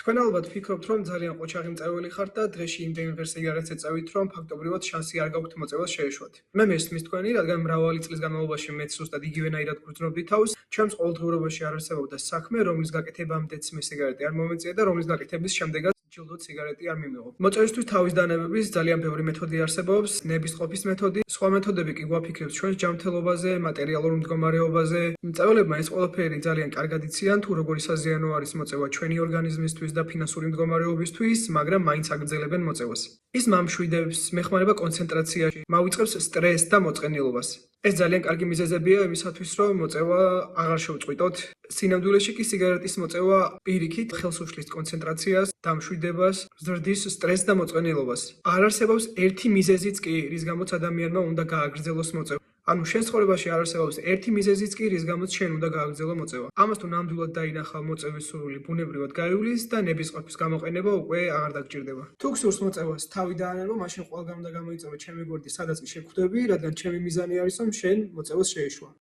თქვენ ალბათ ფიქრობთ, რომ ძალიან ყოჩაღი მწვეველი ხართ და დღეში იმდენ ღირს სიგარეტს ეწევით, რომ ფაქტობრივად შანსი არ გაქვთ მოწევას შეეშვათ. მე მესმის თქვენი, რადგან მრავალი წლის განმავლობაში მეც ზუსტად იგივენაირად გრძნობდი თავს, ჩემს ყოველდღიურობაში არ არსებობდა საქმე, რომლის გაკეთებამდეც მე სიგარეტი არ მომეწია და რომლის გაკეთების შემდეგაც ჯილდოდ სიგარეტი არ მიმიღო. მოწევისთვის თავის დანებების ძალიან ბევრი მეთოდი არსებობს, ნების ყოფის მეთოდი, სხვა მეთოდები კი გვაფიქრებს ჩვენს ჯანმრთელობაზე, მატერიალურ მდგომარეობაზე. მწვეველებმა ეს ყველაფერი ძალიან კარგად იციან, თუ როგორი საზიანო არის მოწევა ჩვენი ორგანიზმისთვის და ფინანსური მდგომარეობისთვის, მაგრამ მაინც აგრძელებენ მოწევას. ის მამშვიდებს, მეხმარება კონცენტრაციაში, მავიწყებს სტრესს და მოწყენილობას. ეს ძალიან კარგი მიზეზებია იმისათვის, რომ მოწევა აღარ შევწყვიტოთ. სინამდვილეში კი სიგარეტის მოწევა პირიქით ხელს უშლის კონცენტრაციას, დამშვიდებას, ზრდის სტრესს და მოწყენილობას. არ არსებობს ერთი მიზეზიც კი, რის გამოც ადამიანმა უნდა გააგრძელოს მოწევა. ანუ შენ ცხოვრებაში არ არსებობს ერთი მიზეზიც კი, რის გამოც შენ უნდა გააგრძელო მოწევა. ამას თუ ნამდვილად დაინახავ, მოწევის სურვილი ბუნებრივად გაივლის და ნების ყოფის გამოყენება უკვე აღარ დაგჭირდება. თუ გსურს მოწევას თავი დაანელო, მაშინ ყველგან უნდა გამოიწევო ჩემი გვერდი, სადაც კი შეგვხვდები, რადგან ჩემი მიზანი არის, რომ შენ მოწევას შეეშვა.